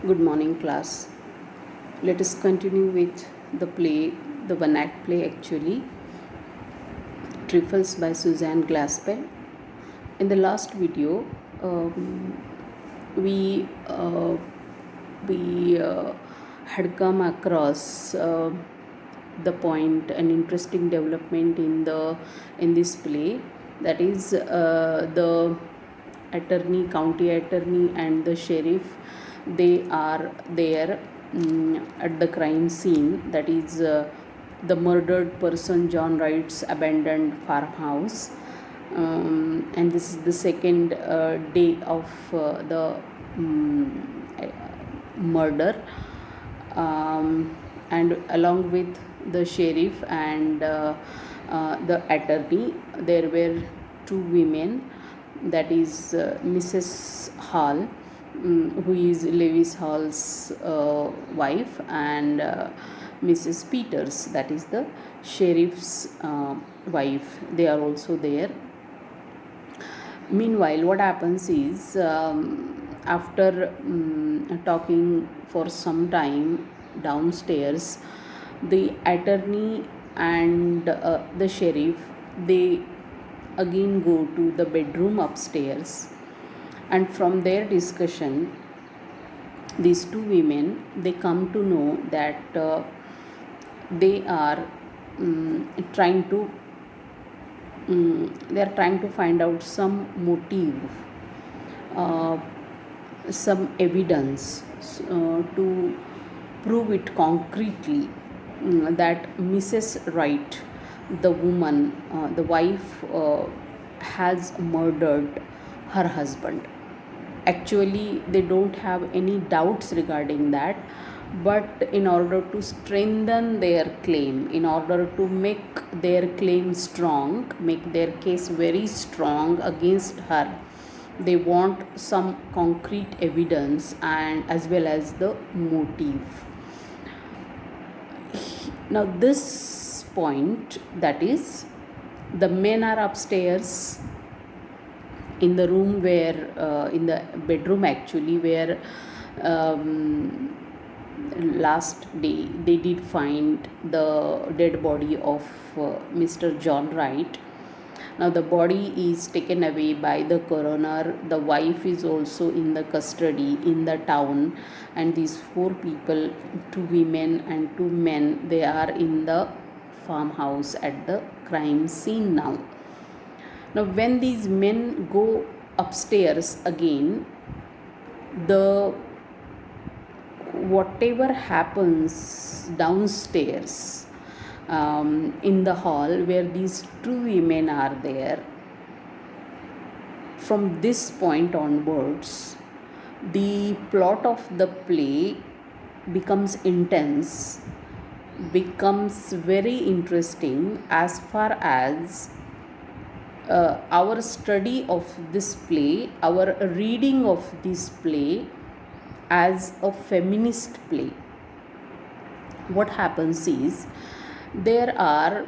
Good morning, class. Let us continue with the play, the one act play actually, Trifles by Suzanne Glaspell. In the last video, um, we uh, we had come across the point, an interesting development in this play, that is the county attorney and the sheriff. They are there at the crime scene, that is the murdered person John Wright's abandoned farmhouse. And this is the second day of the murder. And along with the sheriff and the attorney, there were two women, that is Mrs. Hall, who is Lewis Hall's wife, and Mrs. Peters, that is the sheriff's wife. They are also there. Meanwhile, what happens is, after talking for some time downstairs, the attorney and the sheriff, they again go to the bedroom upstairs, and from their discussion, these two women, they come to know that they are trying to they are trying to find out some motive, uh, some evidence to prove it concretely, that Mrs. Wright, the woman, the wife, has murdered her husband. Actually, they don't have any doubts regarding that, but in order to strengthen their claim, in order to make their claim strong, make their case very strong against her, they want some concrete evidence and as well as the motive. Now this point, that is, the men are upstairs in the room where in the bedroom actually, where last day they did find the dead body of Mr. John Wright. Now the body is taken away by the coroner. The wife is also in the custody in the town, and these four people, two women and two men, they are in the farmhouse at the crime scene now. Now when these men go upstairs again, the whatever happens downstairs, in the hall where these two women are there, from this point onwards, the plot of the play becomes intense, becomes very interesting, as far as our study of this play, our reading of this play as a feminist play. What happens is, there are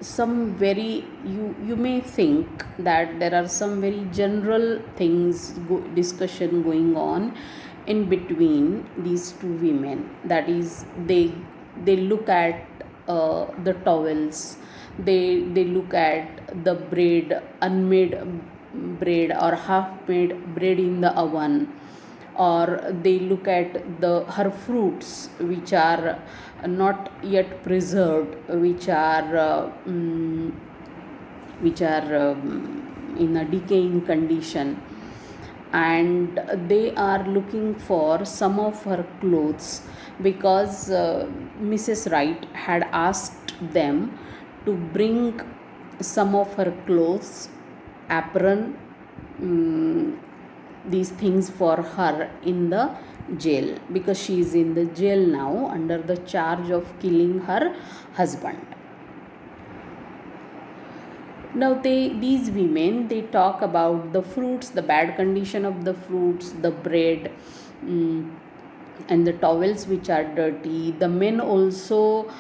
some very, you may think that there are some very general things, discussion going on in between these two women. That is, they look at the towels, they look at the bread, unmade bread or half made bread in the oven, or they look at her fruits which are not yet preserved, which are in a decaying condition, and they are looking for some of her clothes, because Mrs. Wright had asked them to bring some of her clothes, apron, these things for her in the jail, because she is in the jail now under the charge of killing her husband. Now these women, they talk about the fruits, the bad condition of the fruits, the bread, and the towels which are dirty. The men also,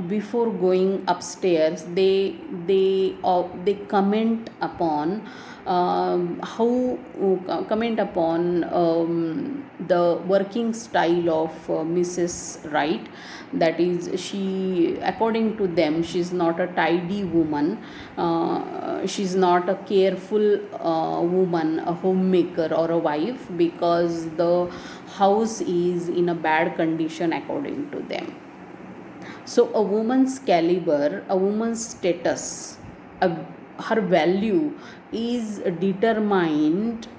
before going upstairs, they comment upon, how comment upon the working style of Mrs. Wright. That is, she, according to them, she's not a tidy woman, she's not a careful woman, a homemaker or a wife, because the house is in a bad condition according to them. So a woman's caliber, a woman's status, a, her value is determined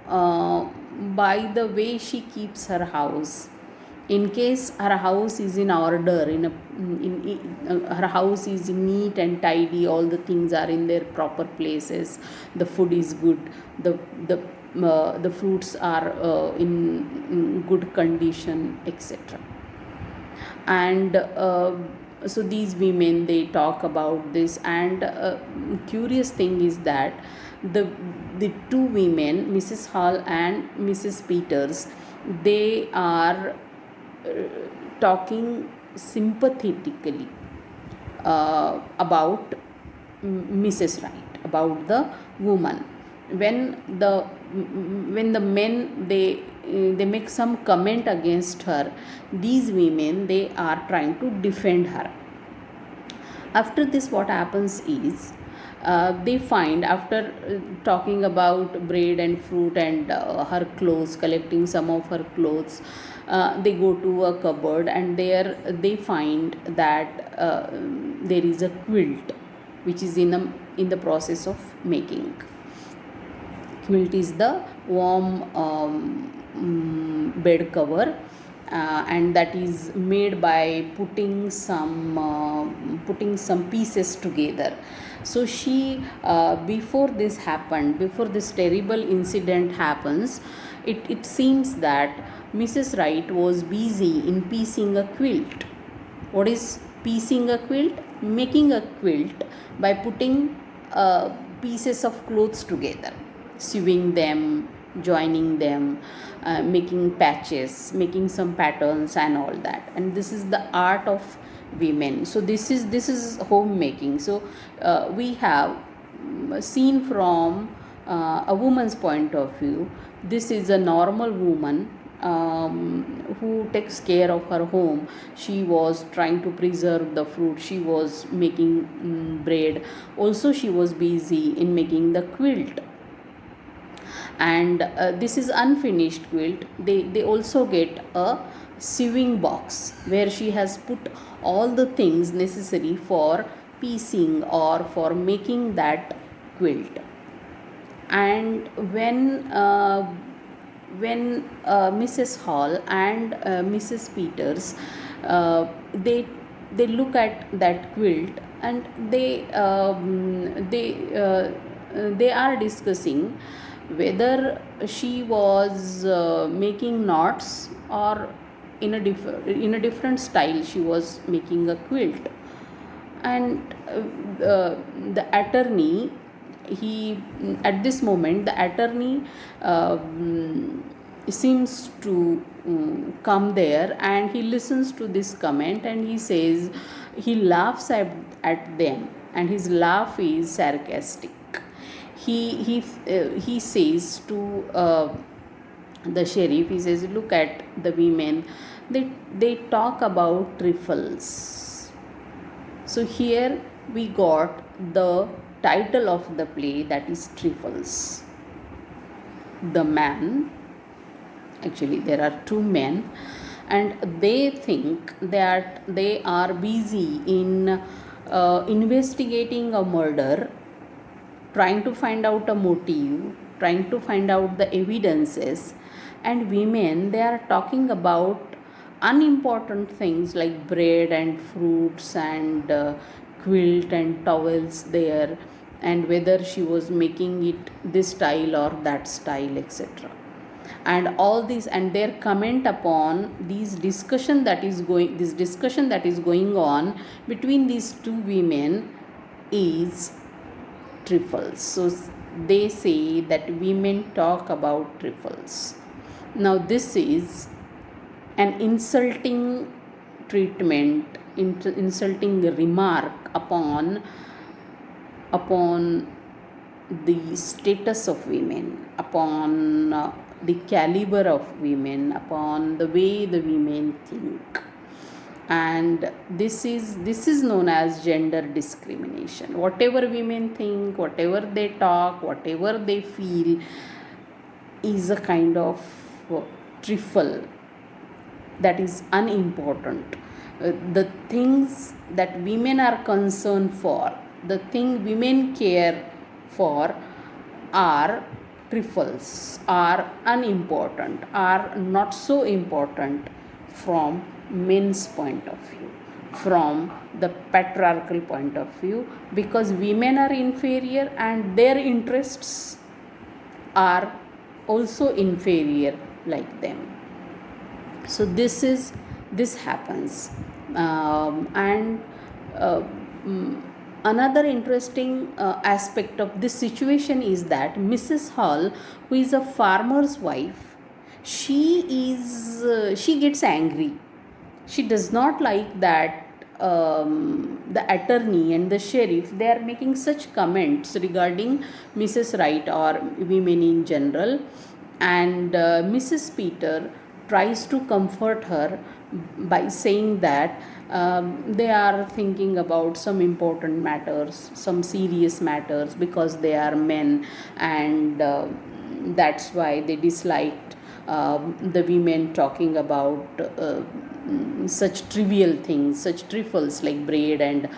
by the way she keeps her house. In case her house is in order, her house is neat and tidy, all the things are in their proper places, the food is good, the fruits are in good condition, etc. And so these women, they talk about this. And curious thing is that the two women, Mrs. Hall and Mrs. Peters, they are talking sympathetically about Mrs. Wright, about the woman. When the men, they make some comment against her, these women, they are trying to defend her. After this, what happens is, they find, after talking about bread and fruit and her clothes, collecting some of her clothes, they go to a cupboard, and there they find that there is a quilt which is in the process of making. Quilt is the warm bed cover, and that is made by putting some pieces together. So she, before this happened, before this terrible incident happens, it seems that Mrs. Wright was busy in piecing a quilt. What is piecing a quilt? Making a quilt by putting pieces of clothes together, sewing them, joining them, making patches, making some patterns and all that. And this is the art of women. So this is homemaking. So we have seen from a woman's point of view. This is a normal woman who takes care of her home. She was trying to preserve the fruit, she was making bread, also she was busy in making the quilt. And this is unfinished quilt. They also get a sewing box where she has put all the things necessary for piecing or for making that quilt. And when Mrs. Hall and Mrs. Peters, they look at that quilt, and they are discussing whether she was making knots, or in a different style she was making a quilt. And the attorney, he at this moment, the attorney seems to come there, and he listens to this comment, and he says, he laughs at them, and his laugh is sarcastic. He says to the sheriff, he says, look at the women, they talk about trifles. So here we got the title of the play, that is Trifles. The man, actually there are two men, and they think that they are busy in investigating a murder, trying to find out a motive, trying to find out the evidences. And women, they are talking about unimportant things like bread and fruits and quilt and towels there, and whether she was making it this style or that style, etc. And all these, and their comment upon this discussion that is going on between these two women is trifles. So they say that women talk about trifles. Now this is an insulting treatment, insulting remark upon the status of women, upon the caliber of women, upon the way the women think. And this is known as gender discrimination. Whatever women think, whatever they talk, whatever they feel is a kind of trifle, that is unimportant. The things that women are concerned for, the thing women care for, are trifles, are unimportant, are not so important from men's point of view, from the patriarchal point of view, because women are inferior and their interests are also inferior like them. So this happens. And uh, mm, another interesting aspect of this situation is that Mrs. Hall, who is a farmer's wife, she gets angry. She does not like that the attorney and the sheriff, they are making such comments regarding Mrs. Wright or women in general. And Mrs. Peter tries to comfort her by saying that they are thinking about some important matters, some serious matters, because they are men, and that's why they disliked the women talking about such trivial things, such trifles like bread and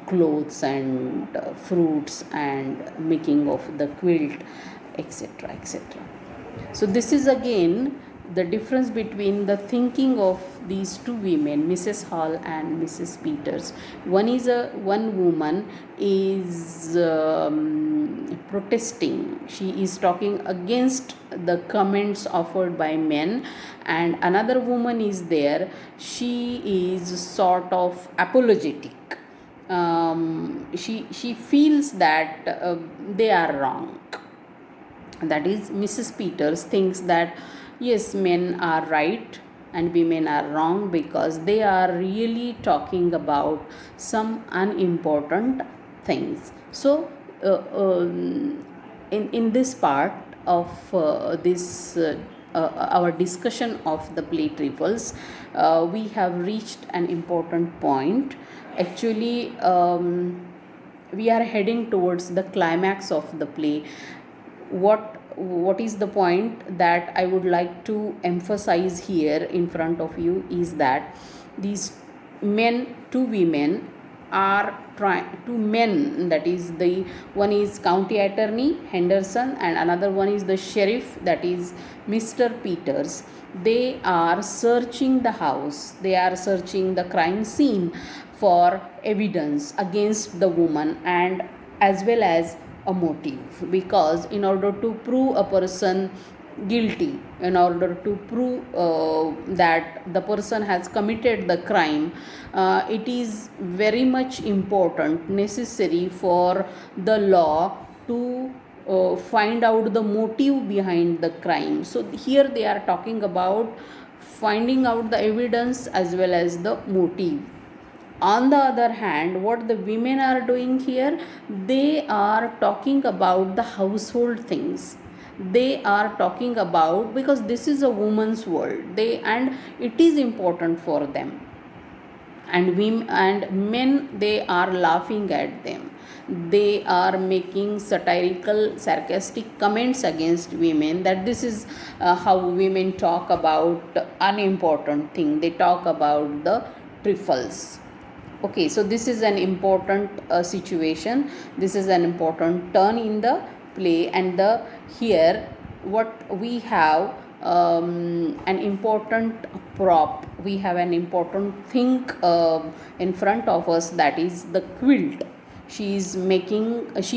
clothes and fruits and making of the quilt, etc., etc. So this is again the difference between the thinking of these two women, Mrs. Hall and Mrs. Peters. One woman is protesting. She is talking against the comments offered by men, and another woman is there. She is sort of apologetic. She feels that they are wrong. That is, Mrs. Peters thinks that yes, men are right and women are wrong, because they are really talking about some unimportant things. So in this part of this our discussion of the play trifles, we have reached an important point. Actually, we are heading towards the climax of the play. What is the point that I would like to emphasize here in front of you is that these two women are trying, two men, that is, the one is county attorney Henderson and another one is the sheriff, that is Mr. Peters. They are searching the house, they are searching the crime scene for evidence against the woman, and as well as a motive, because in order to prove a person guilty, in order to prove that the person has committed the crime, it is very much important, necessary for the law to find out the motive behind the crime. So here they are talking about finding out the evidence as well as the motive. On the other hand, what the women are doing here, they are talking about the household things. They are talking about, because this is a woman's world, and it is important for them, and women and men, they are laughing at them. They are making satirical, sarcastic comments against women, that this is how women talk about unimportant thing, they talk about the trifles. Okay, so this is an important situation, this is an important turn in the play, and the here what we have, an important prop, we have an important thing in front of us, that is the quilt. She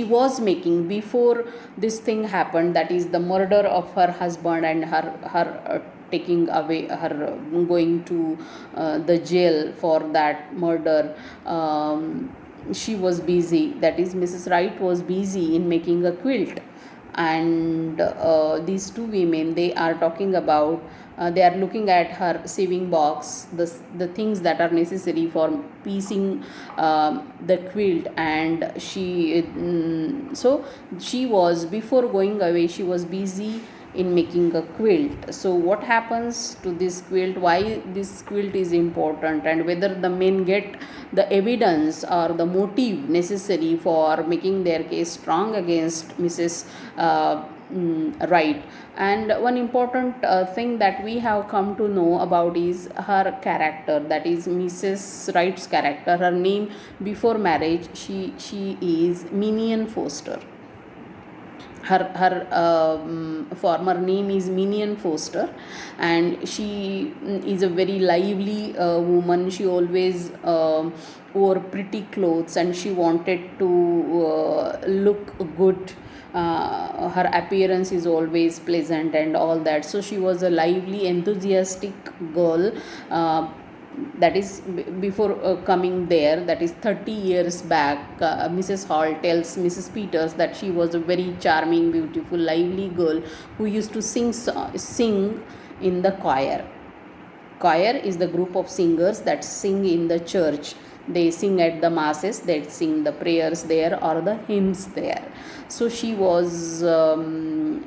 was making before this thing happened, that is the murder of her husband and her taking away her, going to the jail for that murder. She was busy, that is Mrs. Wright was busy in making a quilt. and these two women, they are talking about, they are looking at her sewing box, the things that are necessary for piecing the quilt. And so she was, before going away, she was busy in making a quilt. So what happens to this quilt, why this quilt is important, and whether the men get the evidence or the motive necessary for making their case strong against Mrs. Wright. And one important thing that we have come to know about is her character, that is Mrs. Wright's character. Her name before marriage, she is Minion Foster. Her former name is Minion Foster, and she is a very lively woman. She always wore pretty clothes, and she wanted to look good. Her appearance is always pleasant and all that. So she was a lively, enthusiastic girl. That is before coming there, that is 30 years back. Mrs. Hall tells Mrs. Peters that she was a very charming, beautiful, lively girl who used to sing in the choir. Choir is the group of singers that sing in the church. They sing at the masses, they sing the prayers there or the hymns there. So she was an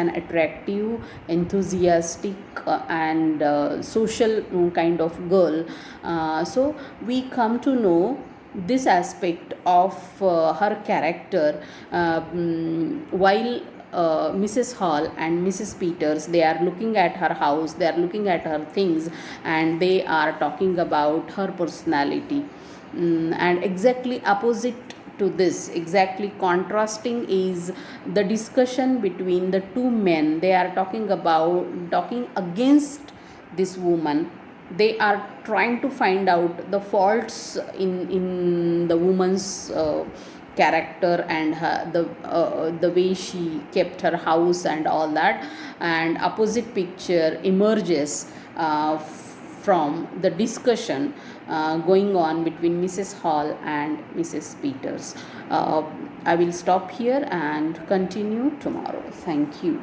attractive, enthusiastic, and social kind of girl. So we come to know this aspect of her character while Mrs. Hall and Mrs. Peters, they are looking at her house, they are looking at her things, and they are talking about her personality. And exactly opposite to this, exactly contrasting, is the discussion between the two men. They are talking against this woman. They are trying to find out the faults in the woman's character, and the way she kept her house and all that. And opposite picture emerges from the discussion going on between Mrs. Hall and Mrs. Peters. I will stop here and continue tomorrow. Thank you.